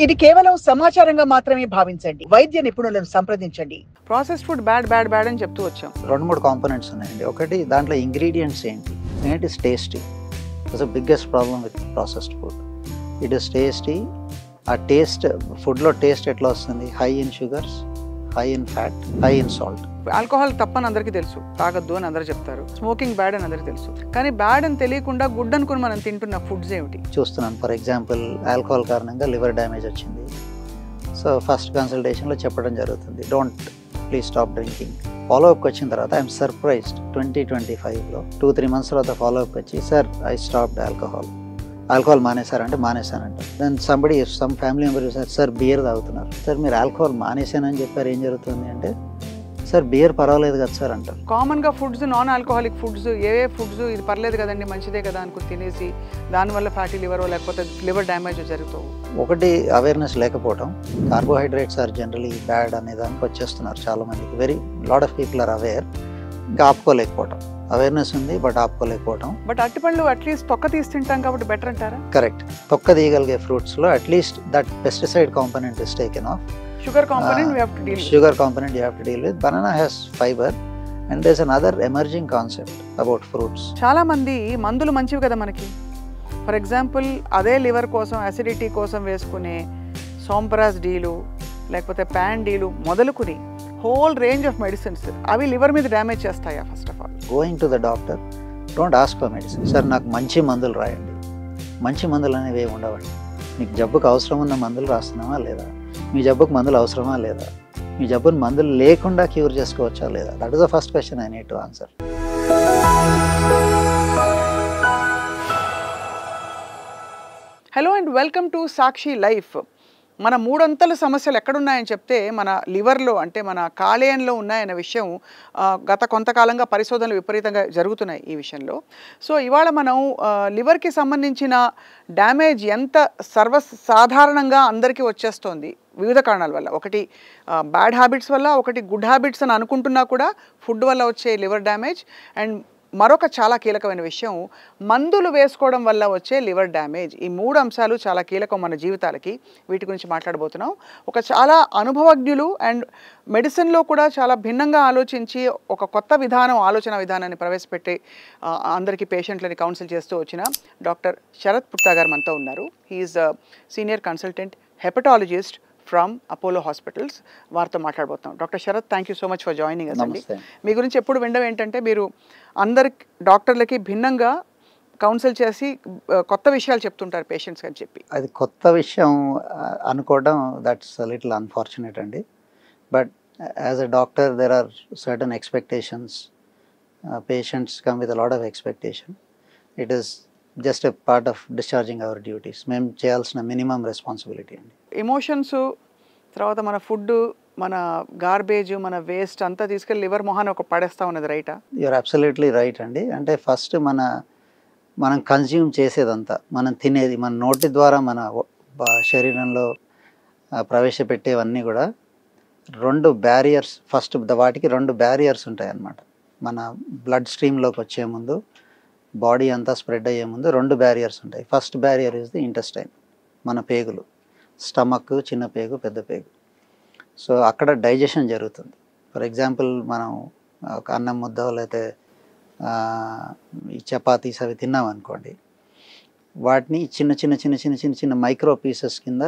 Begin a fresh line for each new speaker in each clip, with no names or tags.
ఇది కేవలం సమాచారంగా మాత్రమే భావించండి. వైద్య నిపుణులను సంప్రదించండి.
ప్రాసెస్ ఫుడ్ బ్యాడ్ అని చెప్తూ వచ్చాం.
2-3 కాంపోనెంట్స్ ఉన్నాయండి. ఒకటి దాంట్లో ఇంగ్రీడియంట్స్ ఏంటి, it is tasty. That's the biggest problem with processed food. It is tasty. ఆ టేస్ట్, ఫుడ్లో టేస్ట్ ఎట్లా వస్తుంది? High in sugars, high in fat, high in salt.
Alcohol తప్పని అందరికీ తెలుసు, తాగొద్దు అని అందరూ చెప్తారు. స్మోకింగ్ బ్యాడ్ అని అందరికీ తెలుసు. కానీ బ్యాడ్ అని తెలియకుండా గుడ్ అనుకుని మనం తింటున్న ఫుడ్స్ ఏమిటి
చూస్తున్నాను. ఫర్ ఎగ్జాంపుల్, ఆల్కహాల్ కారణంగా లివర్ డ్యామేజ్ వచ్చింది. సో ఫస్ట్ కన్సల్టేషన్లో చెప్పడం జరుగుతుంది, డోంట్ ప్లీజ్ స్టాప్ డ్రింకింగ్. ఫాలోఅప్కి వచ్చిన తర్వాత ఐఎమ్ సర్ప్రైజ్డ్. 2025లో 2-3 months తర్వాత ఫాలోఅప్కి వచ్చి, సార్ ఐ స్టాప్డ్ ఆల్కహాల్ మానేశారంటే మానేశానంట. Then some family member sir beer తాగుతున్నారు. సార్ మీరు ఆల్కహాల్ మానేశానని చెప్పారు, ఏం జరుగుతుంది అంటే, సార్ బియర్ పర్వాలేదు కదా సార్ అంటారు.
కామన్గా ఫుడ్స్, నాన్ ఆల్కహాలిక్ ఫుడ్స్, ఏ ఫుడ్స్ ఇది పర్లేదు కదండి, మంచిదే కదా అనుకుని తినేసి దానివల్ల ఫ్యాటీ లివర్ లేకపోతే లివర్ డ్యామేజ్ జరుగుతావు.
ఒకటి అవేర్నెస్ లేకపోవడం. కార్బోహైడ్రేట్స్ ఆర్ జనరలీ బ్యాడ్ అనే దానికి వచ్చేస్తున్నారు చాలా మందికి. Very lot of people are aware, ఇంకా ఆపుకోలేకపోవటం. అవేర్నెస్ ఉంది బట్ ఆపుకోలేకపోవటం.
బట్ అరటిపళ్ళు అట్లీస్ట్ తొక్క తీసి తింటాం కాబట్టి బెటర్ అంటారా?
కరెక్ట్. తొక్క తీయగలిగే ఫ్రూట్స్లో at least that pesticide component is taken off.
Sugar component we have to deal with.
Sugar component you have to deal with. Banana has fiber and there's another emerging concept about fruits.
చాలా మంది మందులు మంచివి కదా మనకి. For example, అదే liver కోసం, acidity కోసం వేసుకునే సోంపరాస్ డీలు లేకపోతే ప్యాన్ డీలు మొదలుకుని హోల్ రేంజ్ ఆఫ్ మెడిసిన్స్, అవి లివర్ మీద డ్యామేజ్ చేస్తాయా? First of all,
Going to the doctor, don't ask for medicine. Sir నాకు మంచి మందులు రాయండి. మంచి మందులు అనేవి ఏమి ఉండవండి. మీకు జబ్బుకు అవసరం ఉన్న మందులు రాస్తున్నామా లేదా, మీ జబ్బుకు మందులు అవసరమా లేదా, మీ జబ్బుని మందులు లేకుండా క్యూర్ చేసుకోవచ్చా లేదా, that is the first question I need to answer.
Hello and welcome to Sakshi life. మన మూడొంతల సమస్యలు ఎక్కడున్నాయని చెప్తే మన లివర్లో, అంటే మన కాలేయంలో ఉన్నాయన్న విషయం గత కొంతకాలంగా పరిశోధనలు విపరీతంగా జరుగుతున్నాయి ఈ విషయంలో. సో ఇవాళ మనం లివర్కి సంబంధించిన డ్యామేజ్ ఎంత సర్వసాధారణంగా అందరికీ వచ్చేస్తోంది వివిధ కారణాల వల్ల. ఒకటి బ్యాడ్ హ్యాబిట్స్ వల్ల, ఒకటి గుడ్ హ్యాబిట్స్ అని అనుకుంటున్నా కూడా ఫుడ్ వల్ల వచ్చే లివర్ డ్యామేజ్, అండ్ మరొక చాలా కీలకమైన విషయం మందులు వేసుకోవడం వల్ల వచ్చే లివర్ డ్యామేజ్. ఈ మూడు అంశాలు చాలా కీలకం మన జీవితాలకి. వీటి గురించి మాట్లాడబోతున్నాం. ఒక చాలా అనుభవజ్ఞులు అండ్ మెడిసిన్లో కూడా చాలా భిన్నంగా ఆలోచించి ఒక కొత్త ఆలోచన విధానాన్ని ప్రవేశపెట్టి అందరికీ పేషెంట్లని కౌన్సిల్ చేస్తూ వచ్చిన డాక్టర్ శరత్ పుట్టా గారు మనతో ఉన్నారు. He is senior consultant hepatologist from Apollo hospitals. వారితో మాట్లాడబోతున్నాం. Doctor Sarath, thank you so much for joining us అండి. మీ గురించి ఎప్పుడు వినడం ఏంటంటే, మీరు అందరి డాక్టర్లకి భిన్నంగా కౌన్సిల్ చేసి కొత్త విషయాలు చెప్తుంటారు పేషెంట్స్ అని చెప్పి.
అది కొత్త విషయం అనుకోవడం, దట్స్ లిటిల్ అన్ఫార్చునేట్ అండి. But as a doctor there are certain expectations. Patients come with a lot of expectation. It is just a part of discharging our duties. మేము చేయాల్సిన మినిమం రెస్పాన్సిబిలిటీ అండి.
ఎమోషన్స్, తర్వాత మన ఫుడ్, మన garbage, మన waste అంతా తీసుకెళ్ళి లివర్ మొహాన్ని ఒక పడేస్తా ఉన్నది, రైటా?
యూఆర్ అబ్సల్యూట్లీ రైట్ అండి. అంటే ఫస్ట్ మనం కన్జ్యూమ్ చేసేదంతా, మనం తినేది, మన నోటి ద్వారా మన శరీరంలో ప్రవేశపెట్టేవన్నీ కూడా 2 బ్యారియర్స్. ఫస్ట్ వాటికి 2 బ్యారియర్స్ ఉంటాయి అన్నమాట. మన బ్లడ్ స్ట్రీమ్లోకి వచ్చే ముందు, బాడీ అంతా స్ప్రెడ్ అయ్యే ముందు 2 బ్యారియర్స్ ఉంటాయి. First barrier is the intestine, మన పేగులు, స్టమక్, చిన్న పేగు, పెద్ద పేగు. సో అక్కడ డైజెషన్ జరుగుతుంది. ఫర్ ఎగ్జాంపుల్, మనం ఒక అన్నం ముద్ద లేకపోతే ఈ చపాతీస్ అవి తిన్నామనుకోండి, వాటిని చిన్న చిన్న చిన్న చిన్న చిన్న చిన్న మైక్రో పీసెస్ కింద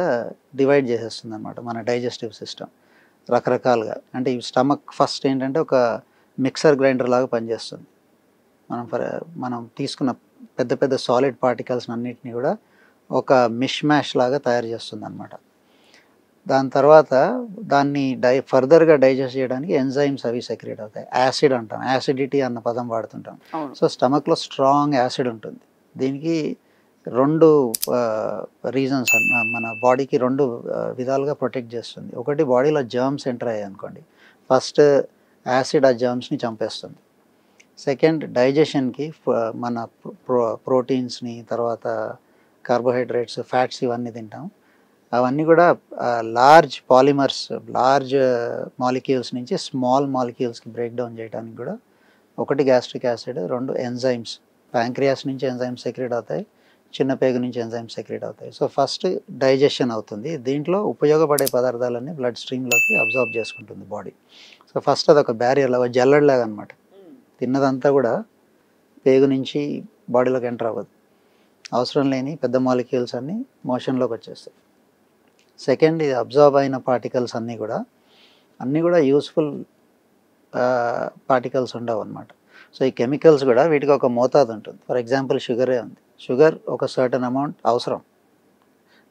డివైడ్ చేసేస్తుంది అనమాట మన డైజెస్టివ్ సిస్టమ్ రకరకాలుగా. అంటే ఈ స్టమక్ ఫస్ట్ ఏంటంటే ఒక మిక్సర్ గ్రైండర్ లాగా పనిచేస్తుంది. మనం తీసుకున్న పెద్ద పెద్ద సాలిడ్ పార్టికల్స్ అన్నిటిని కూడా ఒక మిష్ మ్యాష్ లాగా తయారు చేస్తుంది అనమాట. దాని తర్వాత దాన్ని ఫర్దర్గా డైజెస్ట్ చేయడానికి ఎంజైమ్స్ అవి సెక్రేట్ అవుతాయి. యాసిడ్ అంటాం, యాసిడిటీ అన్న పదం వాడుతుంటాం. సో స్టమక్లో స్ట్రాంగ్ యాసిడ్ ఉంటుంది. దీనికి 2 రీజన్స్ మన బాడీకి 2 విధాలుగా ప్రొటెక్ట్ చేస్తుంది. ఒకటి, బాడీలో జర్మ్స్ ఎంటర్ అయ్యాయి అనుకోండి, ఫస్ట్ యాసిడ్ ఆ జర్మ్స్ని చంపేస్తుంది. సెకండ్, డైజెషన్కి మన ప్రోటీన్స్ని, తర్వాత కార్బోహైడ్రేట్స్, ఫ్యాట్స్ ఇవన్నీ తింటాం. అవన్నీ కూడా లార్జ్ పాలిమర్స్, లార్జ్ మాలిక్యూల్స్ నుంచి స్మాల్ మాలిక్యూల్స్కి బ్రేక్ డౌన్ చేయడానికి కూడా ఒకటి గ్యాస్ట్రిక్ యాసిడ్, 2 ఎంజైమ్స్. ప్యాంక్రియాస్ నుంచి ఎంజైమ్స్ సెక్రెట్ అవుతాయి, చిన్న పేగు నుంచి ఎంజైమ్స్ సెక్రేట్ అవుతాయి. సో ఫస్ట్ డైజెషన్ అవుతుంది, దీంట్లో ఉపయోగపడే పదార్థాలన్నీ బ్లడ్ స్ట్రీమ్లోకి అబ్జార్బ్ చేసుకుంటుంది బాడీ. సో ఫస్ట్ అదొక బ్యారియర్ లాగా, జల్లెడలాగా అనమాట. తిన్నదంతా కూడా పేగు నుంచి బాడీలోకి ఎంటర్ అవ్వదు, అవసరం లేని పెద్ద మాలిక్యూల్స్ అన్నీ మోషన్లోకి వచ్చేస్తాయి. సెకండ్, ఇది అబ్జార్బ్ అయిన పార్టికల్స్ అన్నీ కూడా యూస్ఫుల్ పార్టికల్స్ ఉండవు అనమాట. సో ఈ కెమికల్స్ కూడా వీటికి ఒక మోతాదు ఉంటుంది. ఫర్ ఎగ్జాంపుల్ షుగరే ఉంది, షుగర్ ఒక సర్టన్ అమౌంట్ అవసరం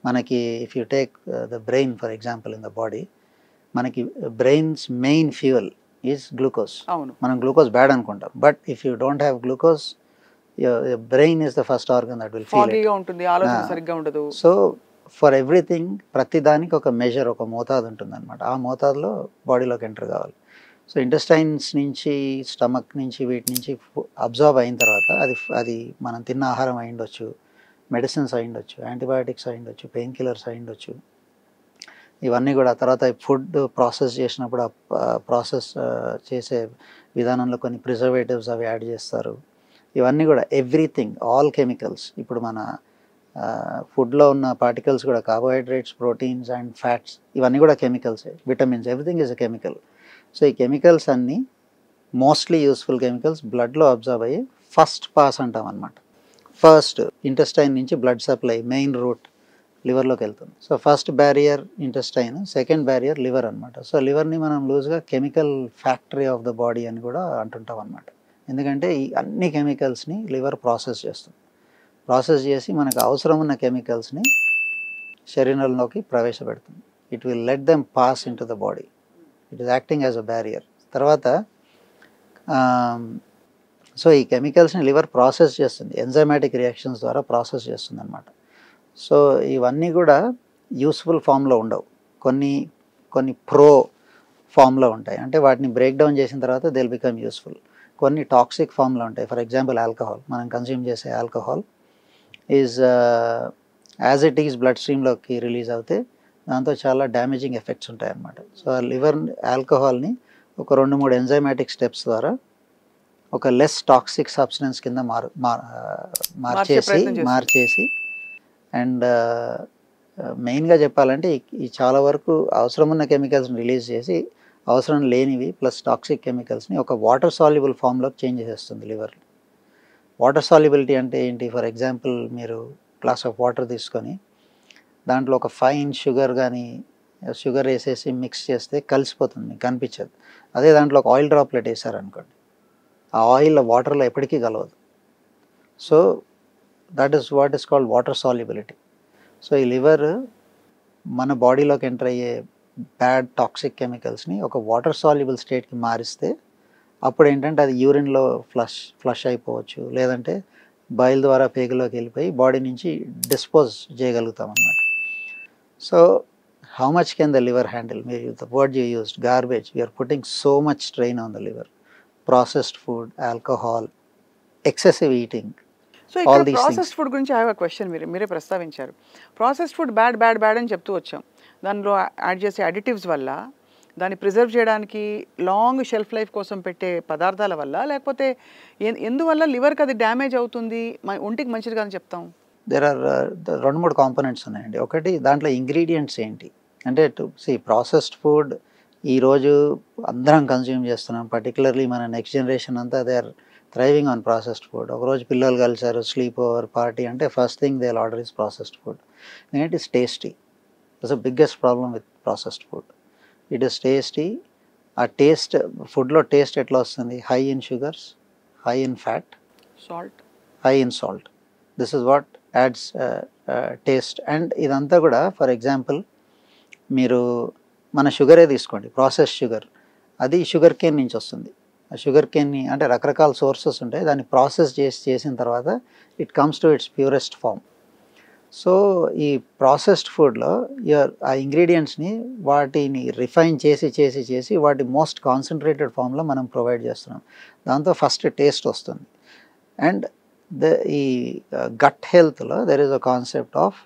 మనకి. If you take the brain for example in the body, మనకి brain's main fuel is glucose. మనం గ్లూకోజ్ బ్యాడ్ అనుకుంటాం, but if you don't have glucose, brain is the first organ that will feel it. So for everything, ప్రతి దానికి ఒక measure, ఒక మోతాదు ఉంటుంది అనమాట. ఆ మోతాదులో బాడీలోకి ఎంటర్ కావాలి. సో ఇంటెస్టైన్స్ నుంచి, స్టమక్ నుంచి, వీటి నుంచి అబ్జార్బ్ అయిన తర్వాత అది మనం తిన్న ఆహారం అయి ఉండొచ్చు, మెడిసిన్స్ అయి ఉండొచ్చు, యాంటీబయాటిక్స్ అయి ఉండొచ్చు, పెయిన్ కిల్లర్స్ అయి ఉండొచ్చు. ఇవన్నీ కూడా తర్వాత ఫుడ్ ప్రాసెస్ చేసినప్పుడు ప్రాసెస్ చేసే విధానంలో కొన్ని ప్రిజర్వేటివ్స్ అవి యాడ్ చేస్తారు. ఇవన్నీ కూడా ఎవ్రీథింగ్, ఆల్ కెమికల్స్. ఇప్పుడు మన ఫుడ్లో ఉన్న పార్టికల్స్ కూడా కార్బోహైడ్రేట్స్, ప్రోటీన్స్ అండ్ ఫ్యాట్స్, ఇవన్నీ కూడా కెమికల్సే. Vitamins, everything is a chemical. So ఈ కెమికల్స్ అన్నీ మోస్ట్లీ యూస్ఫుల్ కెమికల్స్ బ్లడ్లో అబ్జర్వ్ అయ్యి ఫస్ట్ పాస్ అంటాం అనమాట. ఫస్ట్ ఇంటెస్టైన్ నుంచి బ్లడ్ సప్లై మెయిన్ రూట్ లివర్లోకి వెళ్తుంది. So first barrier intestine, second barrier liver అనమాట. సో లివర్ని మనం లూజ్గా chemical factory of the body అని కూడా అంటుంటాం అనమాట. ఎందుకంటే ఈ అన్ని కెమికల్స్ని లివర్ ప్రాసెస్ చేస్తుంది. ప్రాసెస్ చేసి మనకు అవసరం ఉన్న కెమికల్స్ని శరీరంలోకి ప్రవేశపెడుతుంది. It will let them pass in to the body. It is acting as a barrier. తర్వాత సో ఈ కెమికల్స్ని లివర్ ప్రాసెస్ చేస్తుంది, ఎంజైమాటిక్ రియాక్షన్స్ ద్వారా ప్రాసెస్ చేస్తుంది అనమాట. సో ఇవన్నీ కూడా యూస్ఫుల్ ఫామ్లో ఉండవు, కొన్ని ప్రో ఫామ్లో ఉంటాయి. అంటే వాటిని బ్రేక్ డౌన్ చేసిన తర్వాత దే విల్ బికమ్ యూస్ఫుల్. కొన్ని టాక్సిక్ ఫామ్లో ఉంటాయి. ఫర్ ఎగ్జాంపుల్ ఆల్కహాల్, మనం కన్స్యూమ్ చేసే alcohol is as it is blood స్ట్రీమ్లోకి రిలీజ్ అవుతే దాంతో చాలా డ్యామేజింగ్ ఎఫెక్ట్స్ ఉంటాయి అన్నమాట. సో ఆ లివర్ ఆల్కహాల్ని ఒక 2-3 ఎంజైమాటిక్ స్టెప్స్ ద్వారా ఒక లెస్ టాక్సిక్ సబ్స్టెన్స్ కింద మార్చేసి అండ్ మెయిన్గా చెప్పాలంటే ఈ చాలా వరకు అవసరం ఉన్న కెమికల్స్ని రిలీజ్ చేసి అవసరం లేనివి ప్లస్ టాక్సిక్ కెమికల్స్ని ఒక వాటర్ సాల్యుబుల్ ఫామ్లోకి చేంజ్ చేస్తుంది లివర్. వాటర్ సాల్యుబిలిటీ అంటే ఏంటి? ఫర్ ఎగ్జాంపుల్ మీరు గ్లాస్ ఆఫ్ వాటర్ తీసుకొని దాంట్లో ఒక ఫైన్ షుగర్ వేసేసి మిక్స్ చేస్తే కలిసిపోతుంది, మీకు కనిపించదు. అదే దాంట్లో ఒక ఆయిల్ డ్రాప్లెట్ వేసారనుకోండి, ఆ ఆయిల్ వాటర్లో ఎప్పటికీ కలవదు. So that is what is called water solubility. So ఈ లివర్ మన బాడీలోకి ఎంటర్ అయ్యే బ్యాడ్ టాక్సిక్ కెమికల్స్ని ఒక వాటర్ సాల్యుబుల్ స్టేట్కి మారిస్తే అప్పుడు ఏంటంటే అది యూరిన్లో ఫ్లష్ అయిపోవచ్చు, లేదంటే బయలు ద్వారా పేగులోకి వెళ్ళిపోయి బాడీ నుంచి డిస్పోజ్ చేయగలుగుతాం అన్నమాట. So how much can the liver handle? మీరు the word you used, garbage. We're putting so much strain on the liver. Processed food, alcohol, excessive eating.
So ఇక్కడ ప్రాసెస్డ్ ఫుడ్ గురించి ఐ హావ్ ఎ క్వశ్చన్. మీరే ప్రస్తావించారు processed food bad అని చెప్తూ వచ్చాం. దానిలో add చేసే అడిటివ్స్ వల్ల, దాన్ని ప్రిజర్వ్ చేయడానికి లాంగ్ షెల్ఫ్ లైఫ్ కోసం పెట్టే పదార్థాల వల్ల, లేకపోతే ఎందువల్ల లివర్కి అది డ్యామేజ్ అవుతుంది, ఒంటికి మంచిది కాదని చెప్తాం?
దేర్ ఆర్ 2-3 కాంపోనెంట్స్ ఉన్నాయండి. ఒకటి, దాంట్లో ఇంగ్రీడియంట్స్ ఏంటి అంటే ప్రాసెస్డ్ ఫుడ్ ఈరోజు అందరం కన్జ్యూమ్ చేస్తున్నాం. పర్టికులర్లీ మన నెక్స్ట్ జనరేషన్ అంతా they are thriving on processed food. ఒకరోజు పిల్లలు కలిసారు, స్లీప్ ఓవర్, పార్టీ అంటే first thing they will order is processed food. ఎందుకంటే it's tasty. That's the biggest problem with processed food. It is tasty. ఆ taste, ఫుడ్లో taste ఎట్లా వస్తుంది? High in sugars, high in fat, high in salt. This is what adds taste. And ఇదంతా కూడా for example మీరు మన షుగరే తీసుకోండి, ప్రాసెస్ షుగర్, అది షుగర్ కేన్ నుంచి వస్తుంది. ఆ షుగర్ కేన్ని అంటే రకరకాల సోర్సెస్ ఉంటాయి, దాన్ని ప్రాసెస్ చేసిన తర్వాత it comes to its purest form. So ఈ ప్రాసెస్డ్ ఫుడ్లో ఆ ఇంగ్రీడియంట్స్ని వాటిని రిఫైన్ చేసి వాటి మోస్ట్ కాన్సన్ట్రేటెడ్ ఫామ్లో మనం ప్రొవైడ్ చేస్తున్నాం. దాంతో ఫస్ట్ టేస్ట్ వస్తుంది. అండ్ ఈ గట్ హెల్త్లో there is a concept of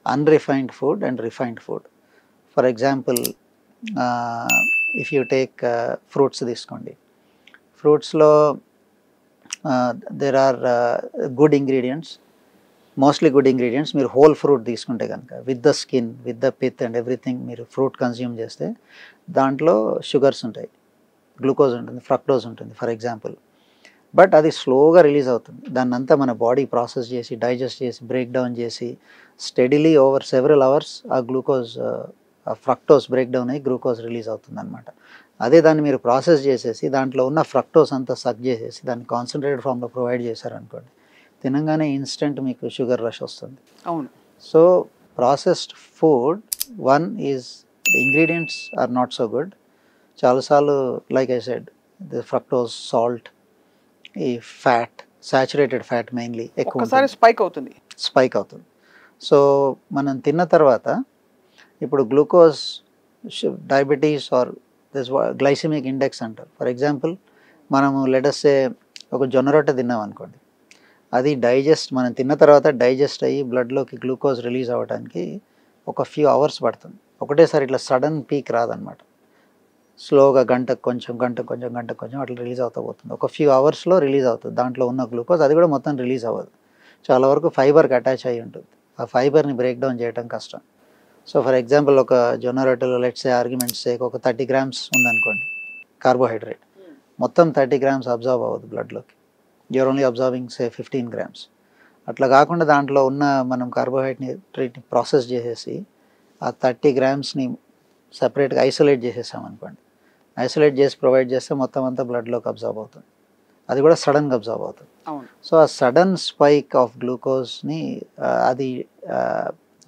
unrefined food and refined food. For example if you take fruits తీసుకోండి, ఫ్రూట్స్లో there are good ingredients mostly good ingredients. మీరు హోల్ ఫ్రూట్ తీసుకుంటే కనుక with the skin, with the pith and everything మీరు fruit consume చేస్తే దాంట్లో sugars ఉంటాయి, glucose ఉంటుంది, ఫ్రక్టోజ్ ఉంటుంది ఫర్ ఎగ్జాంపుల్. బట్ అది స్లోగా రిలీజ్ అవుతుంది. దాన్ని అంతా మన బాడీ ప్రాసెస్ చేసి, డైజెస్ట్ చేసి, బ్రేక్ డౌన్ చేసి స్టెడీలీ ఓవర్ సెవెరల్ అవర్స్ ఆ గ్లూకోజ్, ఫ్రక్టోజ్ బ్రేక్ డౌన్ అయ్యి గ్లూకోజ్ రిలీజ్ అవుతుంది అనమాట. అదే దాన్ని మీరు ప్రాసెస్ చేసేసి దాంట్లో ఉన్న ఫ్రక్టోజ్ అంతా సక్ చేసేసి దాన్ని కాన్సన్ట్రేటెడ్ ఫామ్లో ప్రొవైడ్ చేశారనుకోండి, తినగానే ఇన్స్టెంట్ మీకు షుగర్ రష్ వస్తుంది.
అవును.
So processed food, one is the ingredients are not so good. చాలాసార్లు like I said the fructose, salt, ఈ ఫ్యాట్, సాచురేటెడ్ ఫ్యాట్ మెయిన్లీ ఎక్కువ
ఒకసారి స్పైక్ అవుతుంది.
సో మనం తిన్న తర్వాత ఇప్పుడు glucose, diabetes or this glycemic index అంటారు. ఫర్ ఎగ్జాంపుల్ మనము లెటస్సే ఒక జొన్న రొట్టె తిన్నాం అనుకోండి, అది మనం తిన్న తర్వాత డైజెస్ట్ అయ్యి బ్లడ్లోకి గ్లూకోజ్ రిలీజ్ అవ్వడానికి ఒక ఫ్యూ అవర్స్ పడుతుంది. ఒకటేసారి ఇట్లా సడన్ పీక్ రాదనమాట. స్లోగా గంటకు కొంచెం అట్లా రిలీజ్ అవుతూ పోతుంది. ఒక ఫ్యూ అవర్స్లో రిలీజ్ అవుతుంది దాంట్లో ఉన్న గ్లూకోజ్. అది కూడా మొత్తం రిలీజ్ అవ్వదు, చాలా వరకు ఫైబర్కి అటాచ్ అయ్యి ఉంటుంది. ఆ ఫైబర్ని బ్రేక్ డౌన్ చేయడం కష్టం. సో ఫర్ ఎగ్జాంపుల్ ఒక జొన్న రొట్టెలో లెట్స్ సే ఆర్గ్యుమెంట్స్ సేక్ ఒక 30 grams ఉందనుకోండి కార్బోహైడ్రేట్, మొత్తం 30 grams అబ్జర్వ్ అవ్వదు బ్లడ్లోకి. You're only absorbing say 15 grams. అట్లా కాకుండా దాంట్లో ఉన్న మనం కార్బోహైడ్రేట్ని ప్రాసెస్ చేసేసి ఆ 30 gramsని సపరేట్గా ఐసోలేట్ చేసేసామనుకోండి, ఐసోలేట్ చేసి ప్రొవైడ్ చేస్తే మొత్తం అంతా బ్లడ్లోకి అబ్జర్వ్ అవుతుంది. అది కూడా సడన్గా అబ్జర్వ్ అవుతుంది. సో ఆ సడన్ స్పైక్ ఆఫ్ గ్లూకోజ్ని అది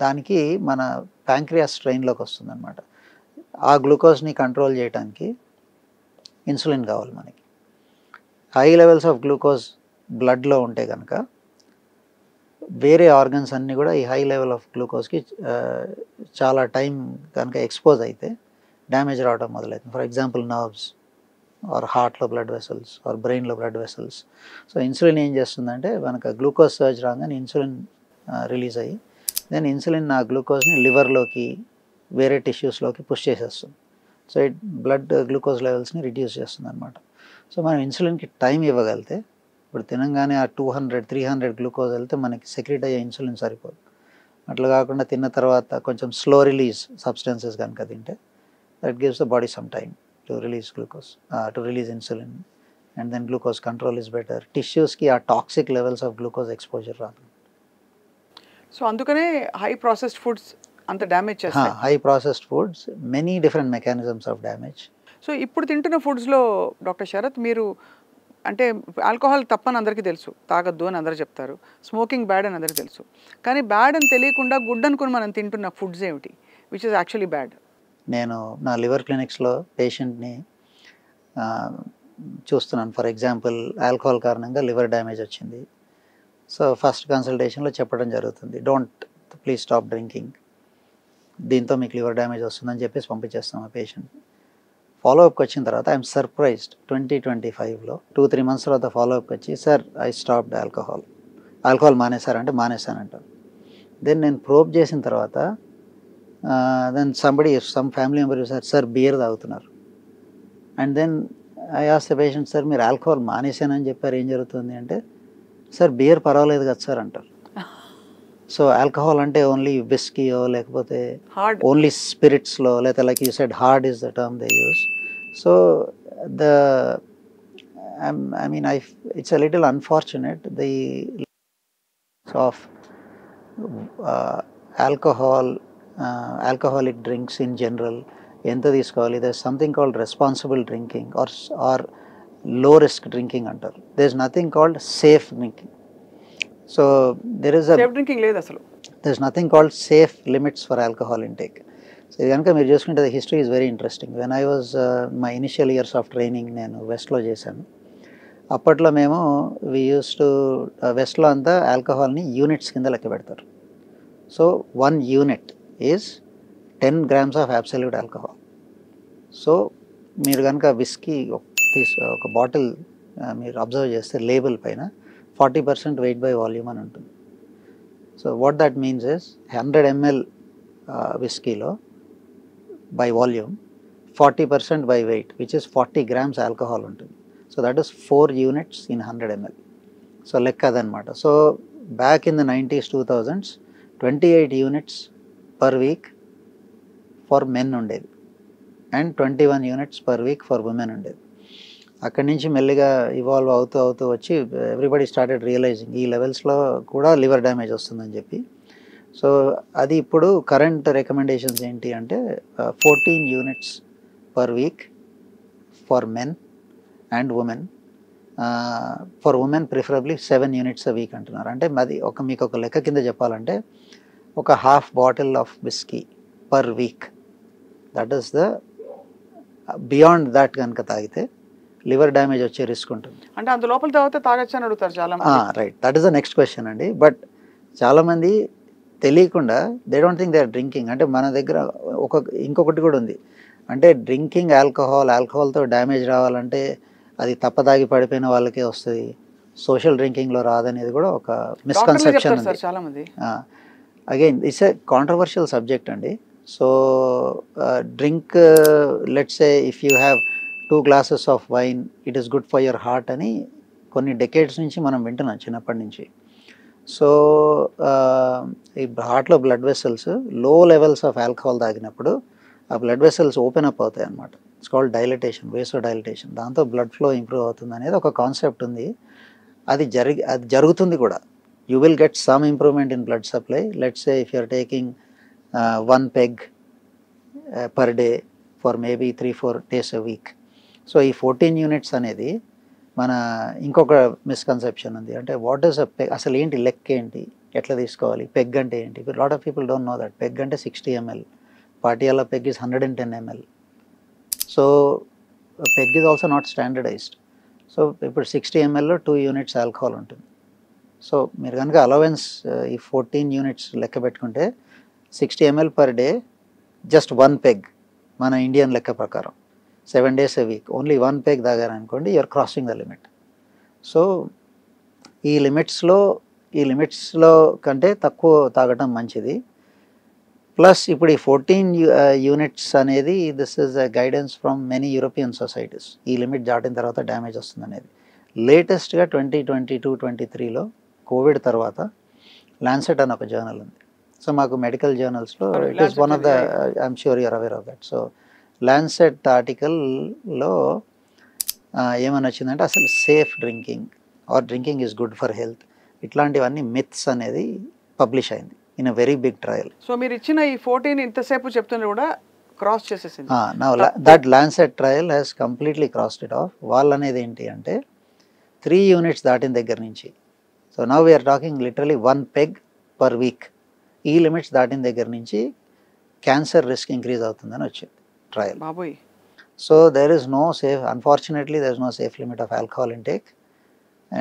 దానికి మన ప్యాంక్రియాస్ స్ట్రెయిన్లోకి వస్తుంది అనమాట. ఆ గ్లూకోజ్ని కంట్రోల్ చేయడానికి ఇన్సులిన్ కావాలి మనకి. హై లెవెల్స్ ఆఫ్ గ్లూకోజ్ బ్లడ్లో ఉంటే కనుక వేరే ఆర్గన్స్ అన్నీ కూడా ఈ హై లెవెల్ ఆఫ్ గ్లూకోజ్కి చాలా టైం కనుక ఎక్స్పోజ్ అయితే డ్యామేజ్ రావడం మొదలవుతుంది. ఫర్ ఎగ్జాంపుల్ నర్వ్స్ ఆర్ హార్ట్లో బ్లడ్ వెసల్స్ ఆర్ బ్రెయిన్లో బ్లడ్ వెసల్స్. సో ఇన్సులిన్ ఏం చేస్తుందంటే మనకు గ్లూకోజ్ సర్జ్ రాగానే ఇన్సులిన్ రిలీజ్ అయ్యి దెన్ ఇన్సులిన్ ఆ గ్లూకోజ్ని లివర్లోకి వేరే టిష్యూస్లోకి పుష్ చేసేస్తుంది. సో ఇట్ బ్లడ్ గ్లూకోజ్ లెవెల్స్ని రిడ్యూస్ చేస్తుంది అనమాట. సో మనం ఇన్సులిన్కి టైం ఇవ్వగలిగితే, ఇప్పుడు తినంగానే ఆ 200-300 గ్లూకోజ్ వెళ్తే మనకి సెక్రెట్ అయ్యే ఇన్సులిన్ సరిపోదు. అట్లా కాకుండా తిన్న తర్వాత కొంచెం స్లో రిలీజ్ సబ్స్టెన్సెస్ కనుక తింటే that gives the body some time to release glucose, to release insulin, and then glucose control is better. టిష్యూస్కి ఆ toxic levels of glucose exposure రాదు.
సో అందుకనే హై ప్రాసెస్డ్ ఫుడ్స్ అంత డ్యామేజ్ చేస్తాయి.
High processed foods many different mechanisms of damage.
So ఇప్పుడు తింటున్న ఫుడ్స్లో doctor Sarath మీరు అంటే ఆల్కహాల్ తప్పని అందరికీ తెలుసు, తాగొద్దు అని అందరూ చెప్తారు, స్మోకింగ్ బ్యాడ్ అని అందరికీ తెలుసు, కానీ బ్యాడ్ అని తెలియకుండా గుడ్ అనుకుని మనం తింటున్న ఫుడ్స్ ఏమిటి విచ్ ఇస్ యాక్చువల్లీ బ్యాడ్?
నేను నా లివర్ క్లినిక్స్లో పేషెంట్ని చూస్తున్నాను. ఫర్ ఎగ్జాంపుల్ ఆల్కహాల్ కారణంగా లివర్ డ్యామేజ్ వచ్చింది. సో ఫస్ట్ కన్సల్టేషన్లో చెప్పడం జరుగుతుంది, ప్లీజ్ స్టాప్ డ్రింకింగ్, దీంతో మీకు లివర్ డ్యామేజ్ వస్తుందని చెప్పేసి పంపించేస్తాం ఆ పేషెంట్. ఫాలోఅప్కి వచ్చిన తర్వాత ఐఎమ్ సర్ప్రైజ్డ్, 2025లో 2-3 months తర్వాత ఫాలోఅప్కి వచ్చి సార్ ఐ స్టాప్డ్ ఆల్కహాల్ మానేశారంటే మానేశానంటారు. దెన్ నేను ప్రోబ్ చేసిన తర్వాత then some family member sir beer తాగుతున్నారు. And then I asked the patient, sir మీరు ఆల్కహాల్ మానేశానని చెప్పారు, ఏం జరుగుతుంది అంటే, సార్ బియర్ పర్వాలేదు కదా సార్ అంటారు. సో ఆల్కహాల్ అంటే ఓన్లీ విస్కీయో లేకపోతే ఓన్లీ స్పిరిట్స్లో, లేకపోతే like you said hard is the term they use. So I mean it's a little unfortunate the of alcoholic drinks in general ఎంత తీసుకోవాలి. There something called responsible drinking or low risk drinking అంటారు. There is nothing called safe drinking. So there is nothing called safe limits for alcohol intake. So ఇది కనుక మీరు చూసుకుంటే the history is very interesting. When I was my initial years of training నేను వెస్ట్లో చేశాను. అప్పట్లో మేము వెస్ట్లో అంతా ఆల్కహాల్ని యూనిట్స్ కింద లెక్క పెడతారు. So 1 unit is 10 grams of absolute alcohol. So మీరు కనుక విస్కీ ఒక బాటిల్ మీరు అబ్జర్వ్ చేస్తే లేబుల్ పైన 40% weight by volume అని ఉంటుంది. So what that means is 100 ml విస్కీలో by volume 40% by weight which is 40 grams alcohol ఉంటుంది. So that is 4 units in 100 ml. So లెక్క అదనమాట. So back in the 90s 2000s 28 units per week for men ఉండేది and 21 units per week for women ఉండేది. అక్కడి నుంచి మెల్లిగా evolve అవుతూ అవుతూ వచ్చి ఎవ్రీబడి స్టార్టెడ్ రియలైజింగ్ ఈ లెవెల్స్లో కూడా లివర్ డ్యామేజ్ వస్తుందని చెప్పి. సో అది ఇప్పుడు కరెంట్ రికమెండేషన్స్ ఏంటి అంటే 14 units per week for men and women. For women preferably 7 units a week అంటున్నారు. అంటే అది మీకు ఒక లెక్క కింద చెప్పాలంటే ఒక half bottle of whisky per week. That is the beyond that కనుక తాగితే లివర్ డ్యామేజ్ వచ్చే రిస్క్ ఉంటుంది.
అంటే అంత లోపల తాగితే తాగొచ్చు అని అడుగుతారు చాలా
right, that is the next question అండి. బట్ చాలామంది తెలియకుండా they don't think they are drinking. అంటే మన దగ్గర ఇంకొకటి కూడా ఉంది. అంటే డ్రింకింగ్ ఆల్కహాల్తో డ్యామేజ్ రావాలంటే అది తప్పదాగి పడిపోయిన వాళ్ళకే వస్తుంది, సోషల్ డ్రింకింగ్లో రాదనేది కూడా ఒక మిస్కన్సెప్షన్ ఉంది
చాలా మంది.
Again it's a controversial subject అండి. So drink let's say if you have 2 glasses of wine it is good for your heart అని కొన్ని డెకేడ్స్ నుంచి మనం వింటున్నాం చిన్నప్పటి నుంచి. సో ఈ హార్ట్లో బ్లడ్ వెసల్స్ లో లెవెల్స్ ఆఫ్ ఆల్కహాల్ తాగినప్పుడు ఆ బ్లడ్ వెసల్స్ ఓపెన్ అప్ అవుతాయి అన్నమాట. It's called dilatation, vasodilatation. దాంతో బ్లడ్ ఫ్లో ఇంప్రూవ్ అవుతుంది అనేది ఒక కాన్సెప్ట్ ఉంది. అది జరుగుతుంది కూడా. You will get some improvement in blood supply. Let's say if you are taking 1 peg per day for maybe 3-4 days a week. So ఈ 14 units అనేది మన ఇంకొక మిస్కన్సెప్షన్ ఉంది. అంటే వాట్ ఈస్ అ పెగ్, అసలు ఏంటి లెక్క ఏంటి, ఎట్లా తీసుకోవాలి, పెగ్ అంటే ఏంటి? Lot of people don't know that. Peg అంటే 60 ml, Patiala peg is 110 ml. So peg is also not standardised. So ఇప్పుడు 60 mlలో 2 యూనిట్స్ ఆల్కహాల్ ఉంటుంది. సో మీరు కనుక అలవెన్స్ ఈ 14 యూనిట్స్ లెక్క పెట్టుకుంటే 60 ml per day, just 1 peg మన ఇండియన్ లెక్క ప్రకారం 7 days a week, only 1 peg తాగారనుకోండి, you're crossing the limit. So ఈ లిమిట్స్లో కంటే తక్కువ తాగటం మంచిది. ప్లస్ ఇప్పుడు ఈ 14 యూనిట్స్ అనేది this is a guidance from many European societies. ఈ లిమిట్ దాటిన తర్వాత డ్యామేజ్ వస్తుంది అనేది. లేటెస్ట్గా 2022-23లో కోవిడ్ తర్వాత లాన్సెట్ అని ఒక జర్నల్ ఉంది. సో మాకు మెడికల్ జర్నల్స్లో it is one of the, I'm sure you're aware of that. So Lancet ఆర్టికల్లో ఏమని వచ్చిందంటే అసలు safe drinking or drinking is good for health ఇట్లాంటివన్నీ మిత్స్ అనేది పబ్లిష్ అయింది in a very big trial.
So మీరు ఇచ్చిన ఈ 14 ఇంతసేపు చెప్తున్నారు కూడా క్రాస్ చేసేసింది.
That Lancet trial has completely crossed it off. వాళ్ళు అనేది ఏంటి అంటే 3 యూనిట్స్ దాటిన దగ్గర నుంచి, so now we are talking literally 1 peg per week. ఈ లిమిట్స్ దాటిన దగ్గర నుంచి క్యాన్సర్ రిస్క్ ఇంక్రీజ్ అవుతుందని వచ్చింది trial. So there is no safe, unfortunately there is no safe limit of alcohol intake.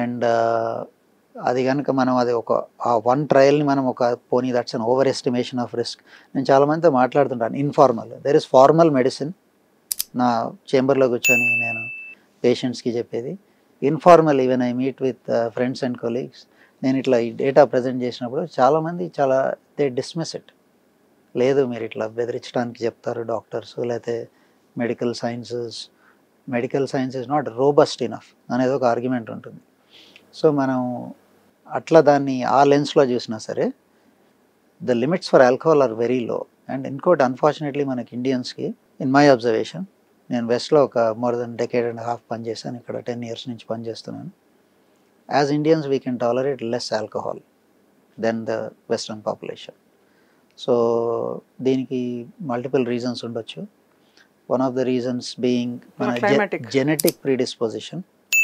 And అది కనుక మనం అది ఆ 1 ట్రయల్ని మనం పోనీ that's an overestimation of risk. నేను చాలామందితో మాట్లాడుతుంటాను informal, there is formal medicine. నా చేంబర్లో కూర్చొని నేను పేషెంట్స్కి చెప్పేది. Informal even I meet with friends and colleagues, నేను ఇట్లా ఈ డేటా ప్రజెంట్ చేసినప్పుడు చాలామంది దే డిస్మిస్ ఇట్. లేదు మీరు ఇట్లా బెదిరించడానికి చెప్తారు డాక్టర్స్, లేకపోతే medical science is not robust enough అనేది ఒక ఆర్గ్యుమెంట్ ఉంటుంది. సో మనం అట్లా దాన్ని ఆ లెన్స్లో చూసినా సరే the limits for alcohol are very low. And ఇంకోటి అన్ఫార్చునేట్లీ మనకి ఇండియన్స్కి, ఇన్ మై అబ్జర్వేషన్, నేను వెస్ట్లో ఒక more than decade and half పనిచేశాను, ఇక్కడ 10 years నుంచి పనిచేస్తున్నాను. As Indians we can tolerate less alcohol than the western population. So దీనికి మల్టిపుల్ రీజన్స్ ఉండొచ్చు. One of the reasons being genetic predisposition,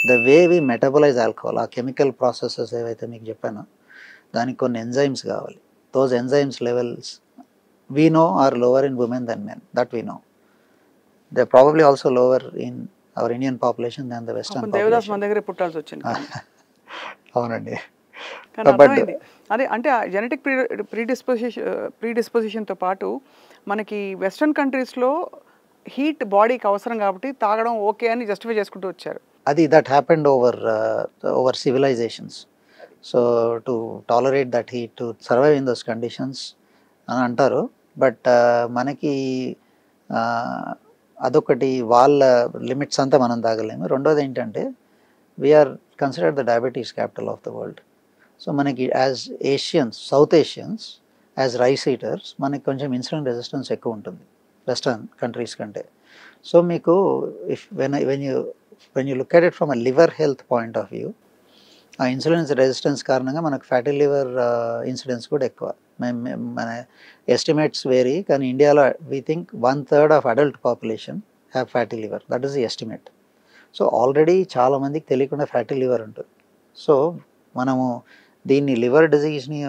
the way we metabolise alcohol, ఆ chemical processes ఏవైతే మీకు చెప్పానో దానికి కొన్ని ఎంజైమ్స్ కావాలి. Those enzymes levels we know are lower in women than men, that we know. They probably also lower in our Indian population than the western population. అవునండి.
అదే అంటే జెనెటిక్ ప్రీడిస్పోజిషన్తో పాటు మనకి వెస్ట్రన్ కంట్రీస్లో హీట్ బాడీకి అవసరం కాబట్టి తాగడం ఓకే అని జస్టిఫై చేసుకుంటూ వచ్చారు.
అది that happened over civilisations. So to tolerate that heat, to survive in those conditions అని అంటారు. బట్ మనకి అదొకటి, వాళ్ళ లిమిట్స్ అంతా మనం తాగలేము. రెండోది ఏంటంటే we're considered the diabetes capital of the world. So మనకి as Asians, South Asians, as rice eaters మనకి కొంచెం ఇన్సులిన్ రెసిస్టెన్స్ ఎక్కువ ఉంటుంది వెస్టర్న్ కంట్రీస్ కంటే. సో మీకు if when you look at it from a liver health point of view, ఆ insulin resistance కారణంగా మనకు ఫ్యాటీ లివర్ ఇన్సిడెన్స్ కూడా ఎక్కువ. మన ఎస్టిమేట్స్ వేరీ, కానీ ఇండియాలో we think 1/3 of adult population have fatty liver. That is the estimate. So already చాలామందికి తెలియకుండా ఫ్యాటీ లివర్ ఉంటుంది. సో మనము దీన్ని లివర్ డిజీజ్ని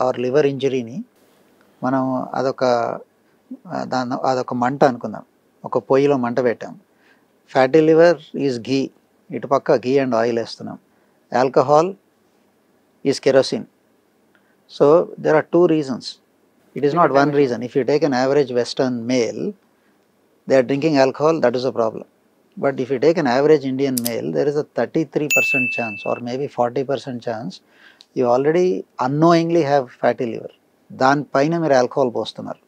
ఆర్ లివర్ ఇంజరీని మనం అదొక మంట అనుకుందాం. ఒక పొయ్యిలో మంట పెట్టాం. ఫ్యాటీ లివర్ ఈజ్ ఘీ, ఇటుపక్క ఘీ అండ్ ఆయిల్ వేస్తున్నాం. Alcohol is kerosene. So there are 2 reasons. It is not one reason. If you take an average Western male, they are drinking alcohol, that is a problem. But if you take an average Indian male, there is a 33% chance or maybe 40% chance you already unknowingly have fatty liver. దానిపైన మీరు alcohol పోస్తున్నారు.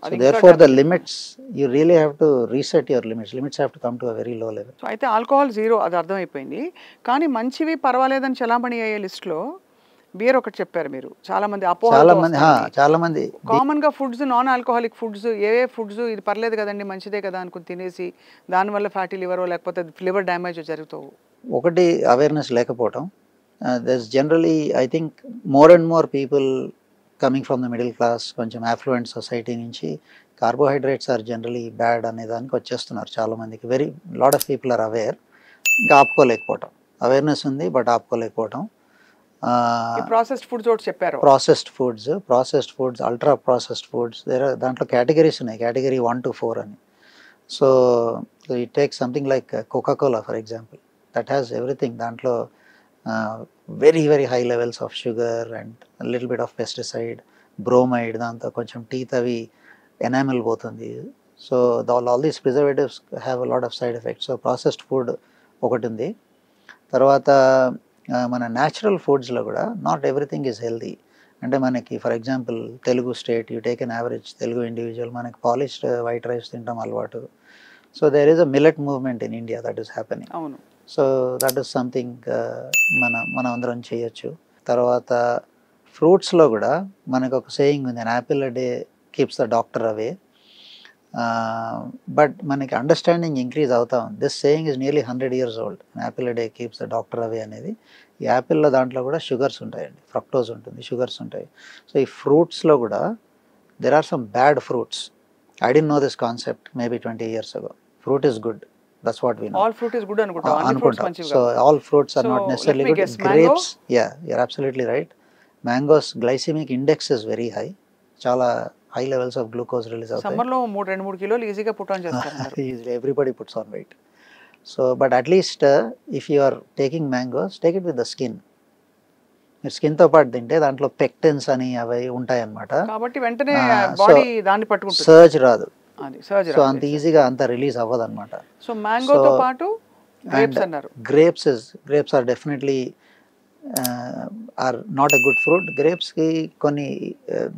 So therefore the limits, you really have to reset your limits. Limits have to come to a very low level.
So అయితే alcohol 0 అది అర్థమైపోయింది. కానీ మంచివి పర్వాలేదని చలామణి అయ్యే లిస్ట్లో బియర్ ఒకటి చెప్పారు మీరు. చాలా మంది
చాలా మంది
కామన్ గా ఫుడ్స్, నాన్ ఆల్కహాలిక్ ఫుడ్స్, ఏ ఫుడ్స్ ఇది పర్లేదు కదండి మంచిదే కదా అనుకుని తినేసి దానివల్ల ఫ్యాటీ లివర్ లేకపోతే లివర్ డ్యామేజ్ జరుగుతావు.
ఒకటి అవేర్నెస్ లేకపోవటం. There's generally I think more and more people coming from the middle class, కొంచెం అఫ్లూయెంట్ సొసైటీ నుంచి కార్బోహైడ్రేట్స్ ఆర్ జనరలీ బ్యాడ్ అనే దానికి వచ్చేస్తున్నారు చాలామందికి. Very lot of people are aware, ఇంకా ఆపుకోలేకపోవటం. అవేర్నెస్ ఉంది బట్ ఆపుకోలేకపోవటం.
ప్రాసెస్డ్ ఫుడ్స్ ఒకటి చెప్పారు.
Processed foods, ultra processed foods, దాంట్లో కేటగిరీస్ ఉన్నాయి, కేటగిరీ 1 to 4 అని. So it takes something like Coca Cola for example, that has everything. దాంట్లో very very high levels of sugar and little bit of pesticide, bromide, దాంతో కొంచెం teeth అవి enamel పోతుంది. So all these preservatives have a lot of side effects. So processed food ఒకటి ఉంది. తర్వాత మన natural ఫుడ్స్లో కూడా నాట్ ఎవ్రీథింగ్ ఈజ్ హెల్దీ. అంటే మనకి for example Telugu state, you take an average Telugu individual, మనకి పాలిష్డ్ వైట్ రైస్ తింటాం అలవాటు. So there is a millet movement in India that is happening.
అవును.
సో దట్ ఈస్ సంథింగ్ మనం అందరం చేయొచ్చు. తర్వాత ఫ్రూట్స్లో కూడా మనకు ఒక సేయింగ్ ఉంది, an apple a day keeps the doctor away. But మనకి అండర్స్టాండింగ్ ఇంక్రీజ్ అవుతా ఉంది. This saying is nearly 100 years old. An apple a day keeps the doctor away అనేది. ఈ యాపిల్లో దాంట్లో కూడా షుగర్స్ ఉంటాయండి, ఫ్రక్టోజ్ ఉంటుంది, షుగర్స్ ఉంటాయి. సో ఈ ఫ్రూట్స్లో కూడా there are some bad fruits. I don't know this concept maybe 20 years ago. Fruit is good. That's what we know.
All fruit is good అనుకుంటా.
So all fruits are not necessarily good. Grapes, yeah, you're absolutely right. Mango's glycemic index is very high. Chala high levels of glucose release అవుతాయి.
Summer లో 2-3 కిలోలు ఈజీగా put on చేస్తారు.
Everybody puts on weight. So but at least if you are taking mangoes, take it with the skin. మీరు skin తో పాటు తింటే దాంట్లో పెక్టిన్స్ అని అవి ఉంటాయి అన్నమాట.
కాబట్టి వెంటనే బాడీ దాన్ని పట్టుకుంటుంది,
సర్జ్ రాదు.
సో
అంత ఈజీగా అంత రిలీజ్ అవ్వదు అనమాట.
సో మ్యాంగోతో పాటు గ్రేప్స్ అన్నారు.
Grapes are definitely are not a good fruit. గ్రేప్స్కి కొన్ని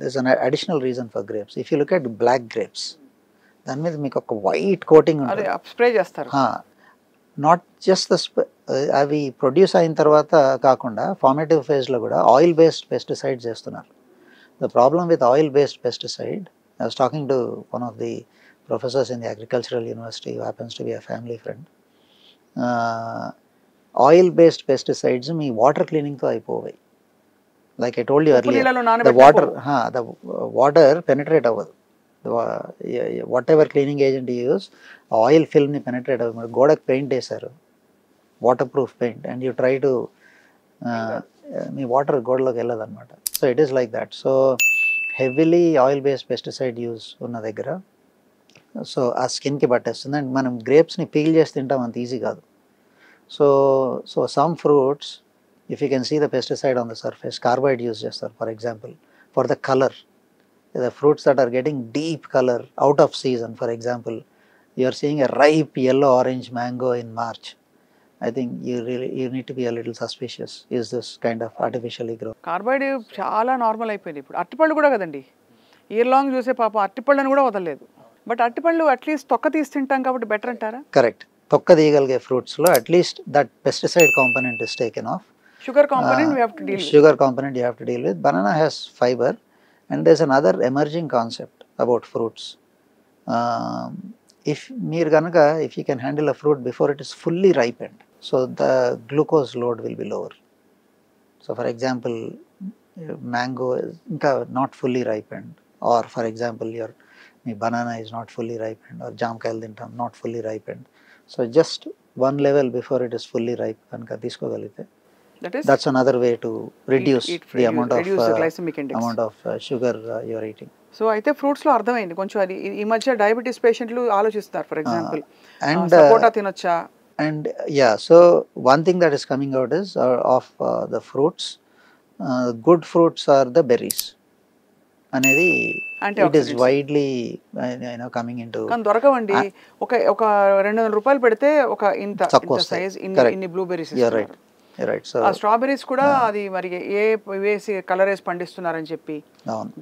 this an additional reason for grapes. If you look at black grapes, దాని మీద మీకు ఒక వైట్ కోటింగ్ ఉంటుంది,
స్ప్రే చేస్తారు.
నాట్ జస్ట్ అవి ప్రొడ్యూస్ అయిన తర్వాత కాకుండా ఫార్మేటివ్ ఫేజ్లో కూడా ఆయిల్ బేస్డ్ పెస్టిసైడ్స్ చేస్తున్నారు. The problem with oil based pesticide, I was talking to one of the professors in the agricultural university who happens to be a family friend. Oil based pesticides me water cleaning తో అయిపోవాయి. Like I told you earlier, the water penetrate అవ్వదు. Whatever cleaning agent you use, oil film ని penetrate అవ్వదు. గోడకు paint వేశారు, waterproof paint, and you try to మీ water గోడలోకి వెళ్ళదు అనమాట. So it is like that. So heavily oil based pesticide use ఉన్న దగ్గర సో ఆ స్కిన్కి పట్టేస్తుంది. అండ్ మనం గ్రేప్స్ని పీల్ చేసి తింటాం, అంత ఈజీ కాదు. So some fruits if you can see the pesticide on the surface, carbide use చేస్తారు for example for the colour. The fruits that are getting deep colour out of season, for example you are seeing a ripe yellow orange mango in March, I think you need to be a little suspicious. Is this kind of artificially grown?
Carbide చాలా normal అయిపోయింది ఇప్పుడు. అరటిపళ్ళు కూడా కదండి, year long చూసే పాపం అరటిపళ్ళని కూడా వదలలేదు. బట్ అరటిపళ్ళు అట్లీస్ట్ తొక్క తీసి తింటాం కాబట్టి బెటర్ అంటారా?
కరెక్ట్. తొక్క తీయగలిగే ఫ్రూట్స్లో at least that pesticide component is taken off.
Sugar component we have to deal with.
Sugar component you have to deal with. Banana has fiber, and there's another emerging concept about fruits. If meer ganaka, if you can handle a fruit before it is fully ripened, so the glucose load will be lower. So for example, mango is not fully ripened, or for example your banana is not fully ripened, or జామకాయలు తింటాం not fully ripened. So just one level before it is fully ripe కనుక తీసుకోగలిగితే,
That is,
that's another way to reduce the amount
reduce the
of
glycemic index.
sugar you are eating.
So అయితే ఫ్రూట్స్లో అర్థమైంది కొంచెం. అది ఈ మధ్య diabetes పేషెంట్లు ఆలోచిస్తారు. For example
and
సపోటా తినొచ్చా?
and yeah, so one thing that is coming out is of the fruits, good fruits are the berries అనేది it is widely coming into.
కానీ దొరకవండి. ఒక 200 రూపాయలు పెడితే ఒక ఇంత సైజ్ ఇన్ని బ్లూబెర్రీస్ ఇస్తున్నారు.
Right. So
ఆ స్ట్రాబెర్రీస్ కూడా అది మరి వేసి కలర్ వేసి పండిస్తున్నారని చెప్పి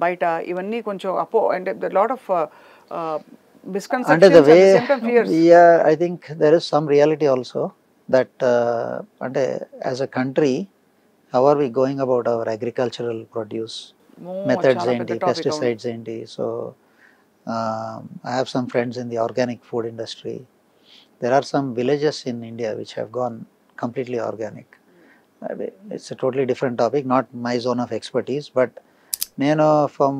బయట ఇవన్నీ కొంచెం అంటే lot of
under the way, yeah, I think there is some reality also that as a country, how are we going about our agricultural produce, methods enti, pesticides enti. So I have some friends in the organic food industry. There are some villages in India which have gone completely organic. It's a totally different topic, not my zone of expertise, but from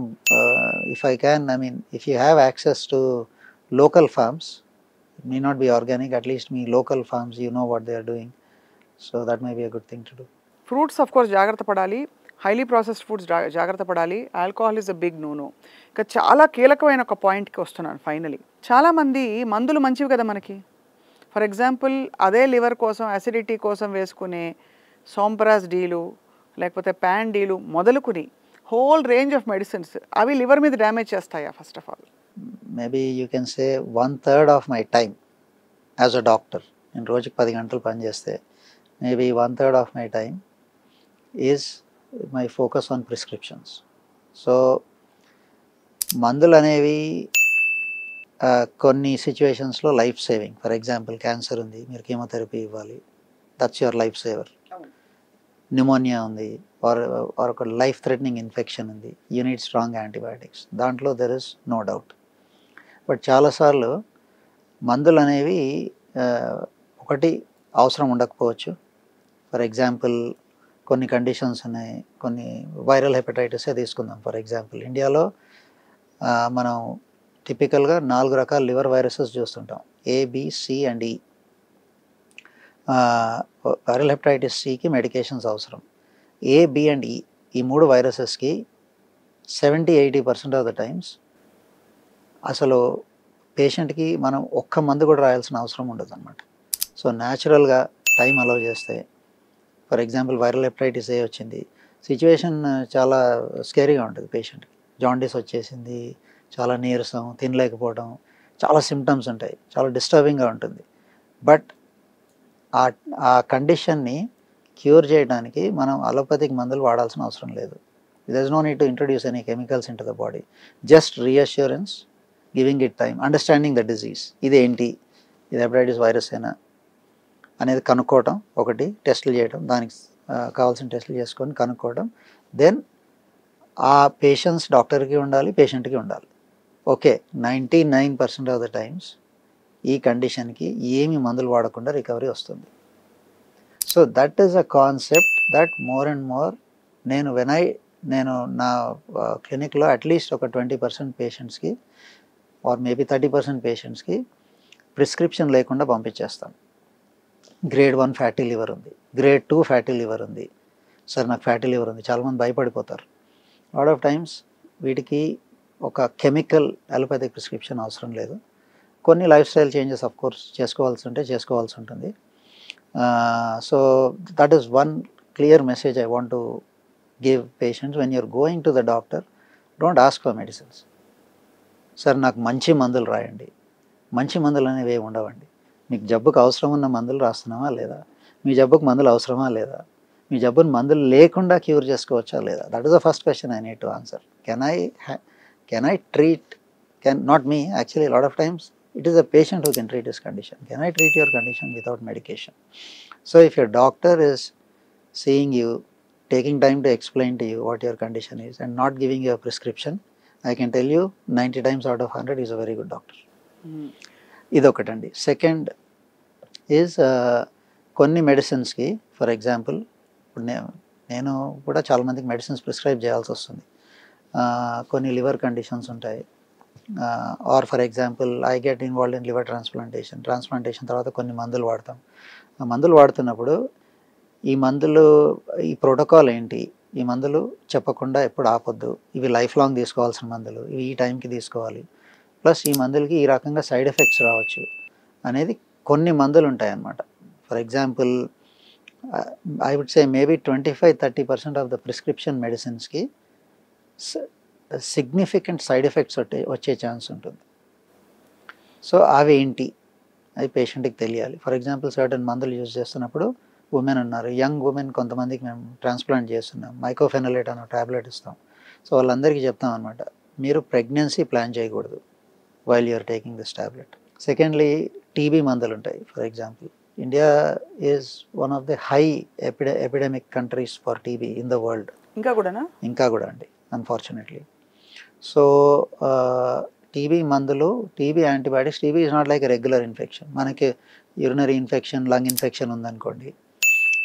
if I can, I mean, if you have access to local farms, it may not be organic, at least local farms, you know what they are doing, so that may be a good thing to do.
Fruits of course జాగ్రత్త పడాలి, highly processed foods జాగ్రత్త పడాలి. Alcohol is a big no. ఇంకా చాలా కీలకమైన ఒక పాయింట్కి వస్తున్నాను ఫైనలీ. చాలామంది మందులు మంచివి కదా మనకి. ఫర్ ఎగ్జాంపుల్ అదే లివర్ కోసం, అసిడిటీ కోసం వేసుకునే సోంపరాస్ డీలు, లేకపోతే ప్యాన్ డీలు మొదలుకుని హోల్ రేంజ్ ఆఫ్ మెడిసిన్స్, అవి లివర్ మీద డ్యామేజ్ చేస్తాయా? First of all
maybe you can say 1/3 of my time as a doctor, in రోజుకి 10 గంటలు పని చేస్తే maybe 1/3 of my time is my focus on prescriptions. So మందులు అనేవి కొన్ని సిచ్యువేషన్స్లో life saving. For example cancer ఉంది, మీరు కీమోథెరపీ ఇవ్వాలి, that's your life saver. Pneumonia ఉంది, or ఒక లైఫ్ థ్రెటనింగ్ ఇన్ఫెక్షన్ ఉంది, యూ నీడ్ స్ట్రాంగ్ యాంటీబయాటిక్స్, దాంట్లో there is no doubt. But చాలాసార్లు మందులు అనేవి ఒకటి అవసరం ఉండకపోవచ్చు. ఫర్ ఎగ్జాంపుల్ కొన్ని కండిషన్స్ ఉన్నాయి, కొన్ని వైరల్ హెపటైటిసే తీసుకుందాం. ఫర్ ఎగ్జాంపుల్ ఇండియాలో మనం టిపికల్గా 4 రకాల లివర్ వైరసెస్ చూస్తుంటాం, A, B, C and E. Viral hepatitis సికి మెడికేషన్స్ అవసరం. A, B and E ఈ 3 వైరసెస్కి 70-80% ఆఫ్ ద టైమ్స్ అసలు పేషెంట్కి మనం ఒక్క మందు కూడా రాయాల్సిన అవసరం ఉండదు అనమాట. సో న్యాచురల్గా టైం అలౌ చేస్తే, for example viral hepatitis A వచ్చింది, సిచ్యువేషన్ చాలా స్కేరీగా ఉంటుంది పేషెంట్కి. జాండీస్ వచ్చేసింది, చాలా నీరసం, తినలేకపోవడం, చాలా సిమ్టమ్స్ ఉంటాయి, చాలా డిస్టర్బింగ్గా ఉంటుంది. బట్ ఆ కండిషన్ని క్యూర్ చేయడానికి మనం అలోపతిక్ మందులు వాడాల్సిన అవసరం లేదు. There is no need to introduce any chemicals in to the body. Just reassurance, giving it time, understanding the disease, ఇదేంటి, ఇది హెపటైటిస్ వైరస్ అయినా అనేది కనుక్కోవటం, ఒకటి టెస్టులు చేయడం, దానికి కావాల్సిన టెస్టులు చేసుకొని కనుక్కోవడం. దెన్ ఆ పేషెంట్స్ డాక్టర్కి ఉండాలి, పేషెంట్కి ఉండాలి. ఓకే, 99% ఆఫ్ ద టైమ్స్ ఈ కండిషన్కి ఏమి మందులు వాడకుండా రికవరీ వస్తుంది. So that is a concept that more and more నేను నా క్లినిక్లో అట్లీస్ట్ ఒక 20% పేషెంట్స్కి ఆర్ మేబీ 30% పేషెంట్స్కి ప్రిస్క్రిప్షన్ లేకుండా పంపించేస్తాను. గ్రేడ్ 1 ఫ్యాటీ లివర్ ఉంది, గ్రేడ్ 2 ఫ్యాటీ లివర్ ఉంది, సార్ నాకు ఫ్యాటీ లివర్ ఉంది. చాలామంది భయపడిపోతారు. లాట్ ఆఫ్ టైమ్స్ వీటికి ఒక కెమికల్ అలోపతిక్ ప్రిస్క్రిప్షన్ అవసరం లేదు. కొన్ని life style changes of course చేసుకోవాల్సి ఉంటుంది. So that is one clear message I want to give patients. When you're going to the doctor, don't ask for medicines. Sir నాకు మంచి మందులు రాయండి. మంచి మందులు అనేవి ఏమి ఉండవండి. మీకు జబ్బుకు అవసరం ఉన్న మందులు రాస్తున్నామా లేదా, మీ జబ్బుకు మందులు అవసరమా లేదా, మీ జబ్బుని మందులు లేకుండా క్యూర్ చేసుకోవచ్చా లేదా, that is the first question I need to answer. Can I treat, not me actually, lot of times it is a patient who can treat his condition. Can I treat your condition without medication? So if your doctor is seeing you, taking time to explain to you what your condition is, and not giving you a prescription, I can tell you 90 times out of 100 is a very good doctor. ఇదొకటండి. Second is కొన్ని మెడిసిన్స్కి, for example ఇప్పుడు నేను కూడా చాలామందికి medicines prescribe చేయాల్సి వస్తుంది. కొన్ని లివర్ కండిషన్స్ ఉంటాయి, or for example I get involve in liver transplantation తర్వాత కొన్ని మందులు వాడతాం. ఆ మందులు వాడుతున్నప్పుడు ఈ ప్రోటోకాల్ ఏంటి, ఈ మందులు చెప్పకుండా ఎప్పుడు ఆపొద్దు, ఇవి లైఫ్ లాంగ్ తీసుకోవాల్సిన మందులు, ఇవి ఈ టైంకి తీసుకోవాలి, ప్లస్ ఈ మందులకి ఈ రకంగా సైడ్ ఎఫెక్ట్స్ రావచ్చు అనేది కొన్ని మందులు ఉంటాయన్నమాట. For example I would say maybe 25-30% of the prescription మెడిసిన్స్కి సిగ్నిఫికెంట్ సైడ్ ఎఫెక్ట్స్ వచ్చే ఛాన్స్ ఉంటుంది. సో అవి ఏంటి అది పేషెంట్కి తెలియాలి. ఫర్ ఎగ్జాంపుల్ సర్టన్ మందులు యూజ్ చేస్తున్నప్పుడు ఉమెన్ ఉన్నారు, యంగ్ ఉమెన్ కొంతమందికి మేము ట్రాన్స్ప్లాంట్ చేస్తున్నాం, మైకోఫెనోలేట్ అనే టాబ్లెట్ ఇస్తాం. సో వాళ్ళందరికీ చెప్తాం అనమాట, మీరు ప్రెగ్నెన్సీ ప్లాన్ చేయకూడదు while you're taking this tablet. Secondly TB మందులు ఉంటాయి. For example India is one of the high epidemic countries for TB in the world. ఇంకా కూడా అండి, అన్ఫార్చునేట్లీ. సో టీబీ మందులు, TB antibiotics, TB is not like regular infection. మనకి urinary infection, lung infection ఉందనుకోండి,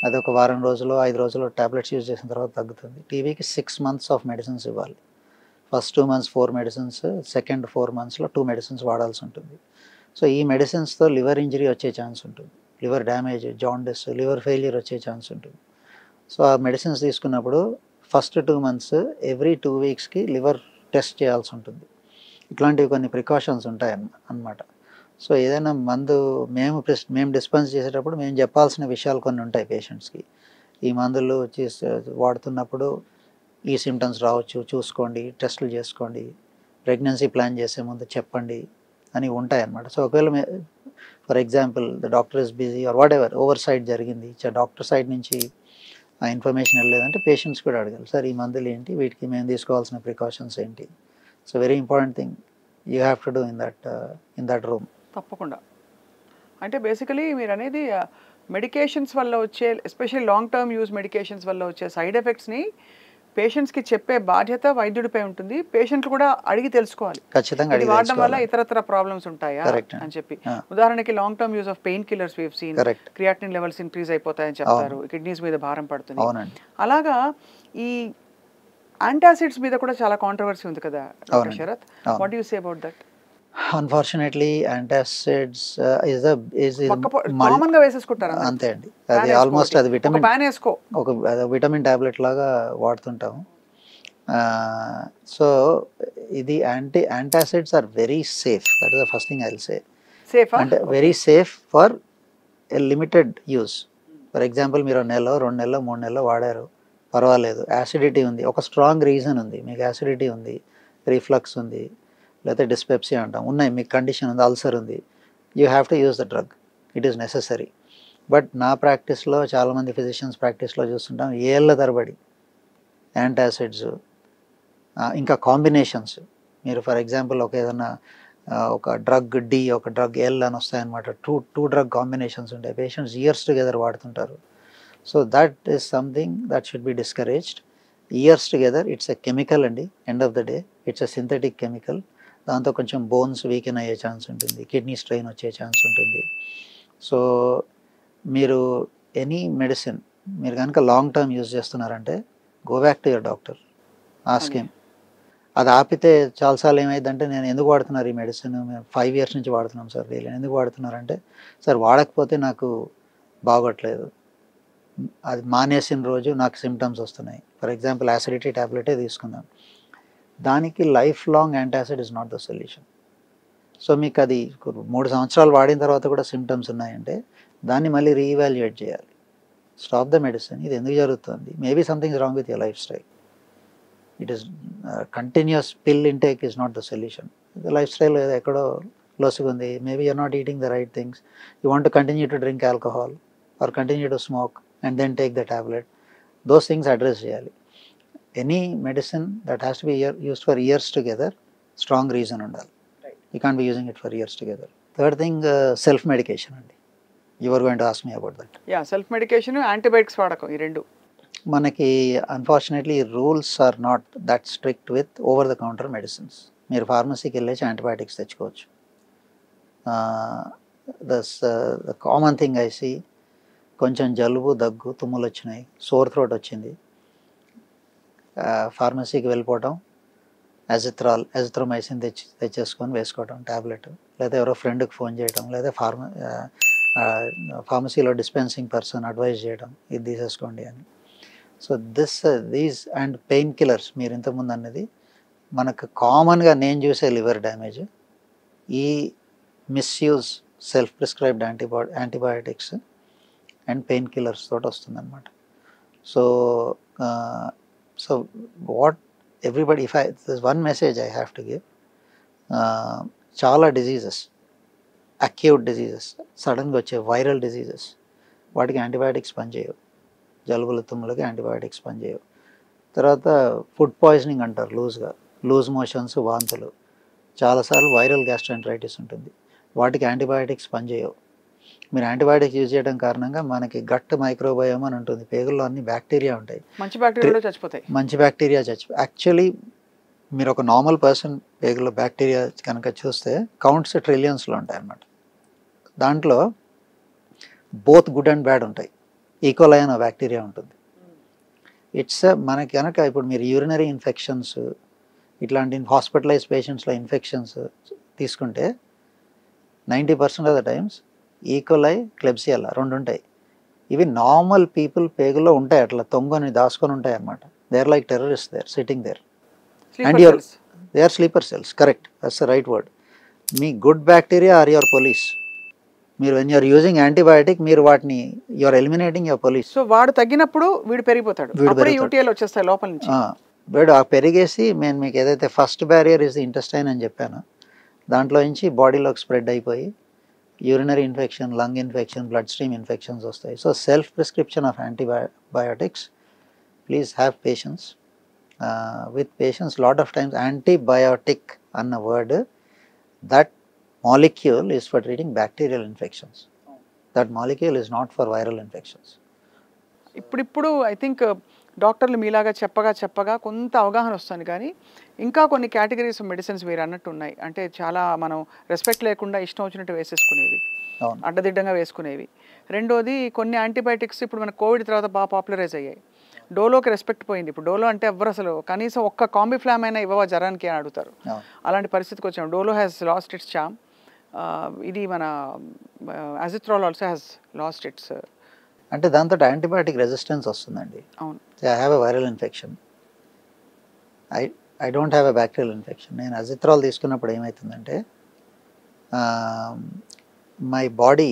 అది ఒక వారం రోజులు 5 రోజులు టాబ్లెట్స్ యూజ్ చేసిన తర్వాత తగ్గుతుంది. టీబీకి 6 months ఆఫ్ మెడిసిన్స్ ఇవ్వాలి. ఫస్ట్ 2 months 4 మెడిసిన్స్, సెకండ్ 4 monthsలో 2 మెడిసిన్స్ వాడాల్సి ఉంటుంది. సో ఈ మెడిసిన్స్తో లివర్ ఇంజరీ వచ్చే ఛాన్స్ ఉంటుంది, liver damage, jaundice, liver failure వచ్చే ఛాన్స్ ఉంటుంది. సో ఆ మెడిసిన్స్ తీసుకున్నప్పుడు ఫస్ట్ 2 months ఎవ్రీ 2 weeksకి లివర్ టెస్ట్ చేయాల్సి ఉంటుంది. ఇట్లాంటివి కొన్ని ప్రికాషన్స్ ఉంటాయి అన్నమాట. సో ఏదైనా మందు మేము డిస్పెన్స్ చేసేటప్పుడు మేము చెప్పాల్సిన విషయాలు కొన్ని ఉంటాయి పేషెంట్స్కి. ఈ మందులు వాడుతున్నప్పుడు ఈ సిమ్టమ్స్ రావచ్చు, చూసుకోండి, టెస్టులు చేసుకోండి, ప్రెగ్నెన్సీ ప్లాన్ చేసే ముందు చెప్పండి అని ఉంటాయి అన్నమాట. సో ఒకవేళ for example the doctor is busy or whatever, over side జరిగింది, డాక్టర్ సైడ్ నుంచి ఆ ఇన్ఫర్మేషన్ వెళ్ళలేదంటే పేషెంట్స్ కూడా అడగాలి, సార్ ఈ మందులు ఏంటి, వీటికి మేము తీసుకోవాల్సిన ప్రికాషన్స్ ఏంటి. So very important thing you have to do in that room.
తప్పకుండా. అంటే బేసికలీ మీరు అనేది మెడికేషన్స్ వల్ల వచ్చే, especially long term use medications వల్ల వచ్చే సైడ్ ఎఫెక్ట్స్ని పేషెంట్స్కి చెప్పే బాధ్యత వైద్యుడిపై ఉంటుంది. పేషెంట్లు కూడా అడిగి తెలుసుకోవాలి,
ఖచ్చితంగా
ఇది వాడడం వల్ల ఇతరత్ర ప్రాబ్లమ్స్ ఉంటాయా అని చెప్పి. ఉదాహరణకి long term use of pain killers we've seen, creatinine levels increase అయిపోతాయని చెప్తారు, కిడ్నీస్ మీద భారం పడుతుంది. అలాగా ఈ యాంటాసిడ్స్ మీద కూడా చాలా కాంట్రవర్సీ ఉంది కదా doctor Sarath, what do you say about that?
Unfortunately antacids
common గా వేసేసుకుంటారు
అంతే అండి. అది ఆల్మోస్ట్ అది విటమిన్ టాబ్లెట్ లాగా వాడుతుంటాము. సో ఇది antacids are very safe. That is the first thing I will say. అంటే very safe for a limited use. For example మీరు 1 నెల 2 నెలలు 3 నెలలు వాడారు, పర్వాలేదు, యాసిడిటీ ఉంది, ఒక స్ట్రాంగ్ రీజన్ ఉంది, మీకు యాసిడిటీ ఉంది, రిఫ్లక్స్ ఉంది, లేకపోతే డిస్పెప్సియా అంటాం, ఉన్నాయి, మీకు కండిషన్ ఉంది, అల్సర్ ఉంది, you have to use the drug, it is necessary. But నా ప్రాక్టీస్లో, చాలామంది ఫిజిషియన్స్ ప్రాక్టీస్లో చూస్తుంటాం, ఏళ్ళ తరబడి యాంటాసిడ్స్, ఇంకా కాంబినేషన్స్. మీరు ఫర్ ఎగ్జాంపుల్ ఏదైనా ఒక డ్రగ్ డి, ఒక డ్రగ్ ఎల్ అని వస్తాయన్నమాట, టూ డ్రగ్ కాంబినేషన్స్ ఉంటాయి, పేషెంట్స్ ఇయర్స్ టుగెదర్ వాడుతుంటారు. So that is something that should be discouraged. Years together it's a chemical అండి, end of the day it's a synthetic chemical. దాంతో కొంచెం bones weaken అయ్యే ఛాన్స్ ఉంటుంది, కిడ్నీ స్ట్రెయిన్ వచ్చే chance ఉంటుంది. సో మీరు ఎనీ మెడిసిన్ మీరు కనుక లాంగ్ టర్మ్ యూజ్ చేస్తున్నారంటే go back to your doctor, ask him. అది ఆపితే చాలాసార్లు ఏమైందంటే, నేను ఎందుకు వాడుతున్నారు ఈ మెడిసిన్, మేము 5 years నుంచి వాడుతున్నాం సార్ డైలీ, ఎందుకు వాడుతున్నారంటే, సార్ వాడకపోతే నాకు బాగోట్లేదు, అది మానేసిన రోజు నాకు సిమ్టమ్స్ వస్తున్నాయి. ఫర్ ఎగ్జాంపుల్ యాసిడిటీ టాబ్లెటే తీసుకుందాం, దానికి life long antacid is not the solution. So మీకు అది 3 సంవత్సరాలు వాడిన తర్వాత కూడా సిమ్టమ్స్ ఉన్నాయంటే దాన్ని మళ్ళీ రీఇవాల్యుయేట్ చేయాలి, స్టాప్ ద మెడిసిన్. ఇది ఎందుకు జరుగుతుంది, maybe something wrong with your lifestyle. It is continuous pill intake is not the solution. Lifestyle ఎక్కడో లొసుగు ఉంది, maybe you're not eating the right things, you want to continue to drink alcohol or continue to smoke and then take the tablet. Those things address చేయాలి. Any medicine that has to be used for years together, strong reason ఉండాలి. You can't be using it for years together. Third thing self medication అండి. You are going to ask me about that.
Yeah, self medication, antibiotics వాడకం, ఈ రెండు.
మనకి unfortunately rules are not that strict with over the counter medicines. మీరు ఫార్మసీకి వెళ్ళేసి antibiotics తెచ్చుకోవచ్చు. The common thing I see, కొంచెం జలుబు, దగ్గు, తుమ్ములు వచ్చినాయి, సోర్ థ్రోట్ వచ్చింది, ఫార్మసీకి వెళ్ళిపోవటం, ఎజిథ్రోమైసిన్ తెచ్చేసుకొని వేసుకోవటం ట్యాబ్లెట్, లేదా ఎవరో ఫ్రెండ్కి ఫోన్ చేయడం, లేదా ఫార్మసీలో డిస్పెన్సింగ్ పర్సన్ అడ్వైజ్ చేయడం, ఇది తీసేసుకోండి అని. So these and pain killers మీరు ఇంతకుముందు అన్నది మనకు కామన్గా నేను చూసే లివర్ డ్యామేజ్ ఈ misuse self prescribed antibiotics and pain killers తోటి వస్తుందన్నమాట. So what everybody, this one message I have to give, చాలా డిజీజెస్, అక్యూట్ డిజీజెస్, సడన్గా వచ్చే వైరల్ డిజీజెస్, వాటికి యాంటీబయాటిక్స్ పనిచేయవు. జలుబుల తుమ్ములకి యాంటీబయాటిక్స్ పనిచేయవు. తర్వాత ఫుడ్ పాయిజనింగ్ అంటారు, లూజ్ మోషన్స్, వాంతులు, చాలాసార్లు వైరల్ గ్యాస్ట్రెంటరైటిస్ ఉంటుంది, వాటికి యాంటీబయాటిక్స్ పనిచేయవు. మీరు యాంటీబయాటిక్స్ యూజ్ చేయడం కారణంగా మనకి గట్ మైక్రోబయోమ్ అని ఉంటుంది, పేగుల్లో అన్ని బ్యాక్టీరియా ఉంటాయి,
మంచి బ్యాక్టీరియా చచ్చిపోతాయి. యాక్చువల్లీ మీరు ఒక నార్మల్ పర్సన్ పేగుల్లో బ్యాక్టీరియా కనుక చూస్తే కౌంట్స్ ట్రిలియన్స్లో ఉంటాయి అన్నమాట. దాంట్లో బోత్ గుడ్ అండ్ బ్యాడ్ ఉంటాయి. ఈకోలై అనే బ్యాక్టీరియా ఉంటుంది. మనకి కనుక ఇప్పుడు మీరు యూరినరీ ఇన్ఫెక్షన్స్ ఇట్లాంటి హాస్పిటలైజ్ పేషెంట్స్లో ఇన్ఫెక్షన్స్ తీసుకుంటే 90% ఆఫ్ ద టైమ్స్ ఈకోలై, క్లెబ్సియల్లా రెండు ఉంటాయి. ఇవి నార్మల్ పీపుల్ పేగుల్లో ఉంటాయి, అట్లా తొంగని దాచుకొని ఉంటాయి అన్నమాట. They are like terrorist, they are sitting there and they are sleeper cells. Correct, that's the right word. మీ good bacteria are your police. మీరు వెన్ యూఆర్ యూజింగ్ యాంటీబయాటిక్, మీరు వాటిని you're eliminating your police. So వాడు తగ్గినప్పుడు వీడు పెరిగిపోతాడు, UTL వచ్చేస్తాయి లోపల నుంచి.
వీడు పెరిగేసి నేను మీకు ఏదైతే first barrier is the intestine అని చెప్పాను, దాంట్లో నుంచి బాడీలోకి స్ప్రెడ్ అయిపోయి urinary infection, lung infection, blood stream infections వస్తాయి. So self prescription of antibiotics, please have patience with patience. Lot of times antibiotic అన్న word, that molecule is for treating bacterial infections. That molecule is not for viral infections.
ఇప్పుడు I think డాక్టర్లు మీలాగా చెప్పగా కొంత అవగాహన వస్తుంది, కానీ ఇంకా కొన్ని కేటగిరీస్ మెడిసిన్స్ మీరు అన్నట్టు ఉన్నాయి. అంటే చాలా మనం రెస్పెక్ట్ లేకుండా ఇష్టం వచ్చినట్టు వేసేసుకునేవి, అడ్డదిడ్డంగా వేసుకునేవి. రెండోది కొన్ని యాంటీబయాటిక్స్ ఇప్పుడు మన కోవిడ్ తర్వాత బాగా పాపులరైజ్ అయ్యాయి. డోలోకి రెస్పెక్ట్ పోయింది. ఇప్పుడు డోలో అంటే ఎవరు అసలు కనీసం ఒక్క కాంబిఫ్లామ్ అయినా ఇవ్వవా జ్వరానికి అని అడుగుతారు. అలాంటి పరిస్థితికి వచ్చాము. డోలో హ్యాస్ లాస్ట్ ఇట్స్ చామ్. ఇది మన అజిథ్రోల్ ఆల్సో హ్యాస్ లాస్ట్ ఇట్స్.
అంటే దాంతో యాంటీబయాటిక్ రెసిస్టెన్స్ వస్తుందండి.
అవును.
I have a viral infection, I don't have a bacterial infection. నేను అజిథ్రాల్ తీసుకున్నప్పుడు ఏమవుతుందంటే మై బాడీ,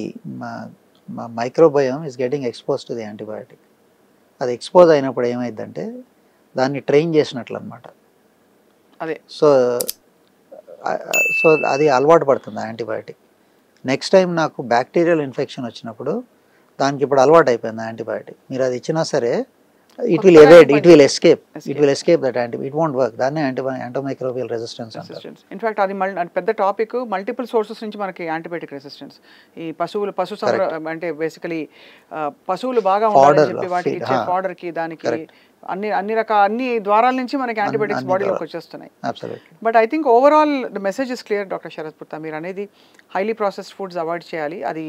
మా microbiome is getting expose to the antibiotic. అది ఎక్స్పోజ్ అయినప్పుడు ఏమైందంటే దాన్ని ట్రైన్ చేసినట్లు అనమాట.
అదే
సో అది అలవాటు పడుతుంది యాంటీబయాటిక్. నెక్స్ట్ టైం నాకు బ్యాక్టీరియల్ ఇన్ఫెక్షన్ వచ్చినప్పుడు దానికి ఇప్పుడు అలవాటు అయిపోయింది యాంటీబయాటిక్. మీరు అది ఇచ్చినా సరే it will evade, it will escape that it won't work. దాన్ని యాంటీమైక్రోబియల్ రెసిస్టెన్స్ అంటారు.
ఇన్ఫాక్ట్ అది పెద్ద టాపిక్. మల్టిపుల్ సోర్సెస్ నుంచి మనకి యాంటీబయాటిక్ రెసిస్టెన్స్. ఈ పశు అంటే బేసికలీ పశువులు బాగా ఉండాలని చెప్పి వాటికి ఇచ్చే ఫాడర్ కి దానికి అన్ని ద్వారాల నుంచి మనకి యాంటీబయాటిక్స్ బాడీలోకి వచ్చేస్తున్నాయి. But I think overall the message is clear doctor Sarath Putta. మీరు అనేది హైలీ ప్రాసెస్డ్ ఫుడ్స్ అవాయిడ్ చేయాలి. అది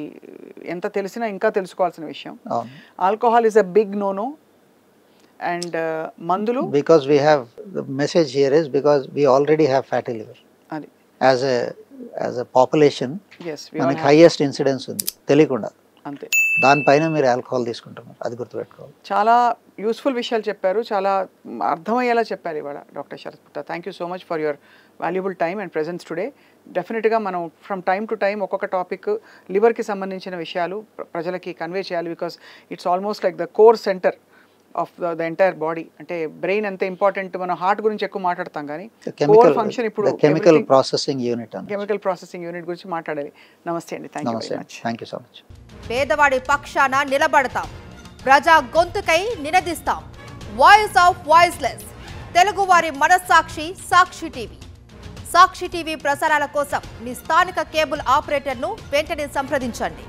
ఎంత తెలిసినా ఇంకా తెలుసుకోవాల్సిన విషయం. Alcohol is a big no and mandulu,
because we have, the message here is because we already have fatty liver
adi
as a population.
Yes, we
మనకి highest incidence ఉంది తెలియకుండా.
అంతే.
దానిపైన మీరు ఆల్కహాల్ తీసుకుంటున్నారు, అది గుర్తుపెట్టుకోవాలి.
చాలా యూస్ఫుల్ విషయాలు చెప్పారు, చాలా అర్థమయ్యేలా చెప్పారు ఇవాళ doctor Sarath Putta. Thank you so much for your valuable time and presence today. డెఫినెట్గా మనం ఫ్రమ్ టైమ్ టు టైమ్ ఒక్కొక్క టాపిక్ లివర్కి సంబంధించిన విషయాలు ప్రజలకి కన్వే చేయాలి. Because it's almost like the core centre of the entire body. అంటే బ్రెయిన్ ఎంత ఇంపార్టెంట్, మనం హార్ట్ గురించి ఎక్కువ మాట్లాడతాం కానీ కోర్ ఫంక్షన్ ఇప్పుడు
కెమికల్ ప్రాసెసింగ్ యూనిట్
గురించి మాట్లాడాలి. నమస్తే అండి. Thank you very much.
Thank you so much.
పేదవాడి పక్షాన నిలబడతాం, ప్రజా గొంతుకై నినదిస్తాం. వాయిస్ ఆఫ్ వాయిస్లెస్, తెలుగువారి మనస్సాక్షి సాక్షి టీవీ. సాక్షి టీవీ ప్రసారాల కోసం మీ స్థానిక కేబుల్ ఆపరేటర్ను వెంటనే సంప్రదించండి.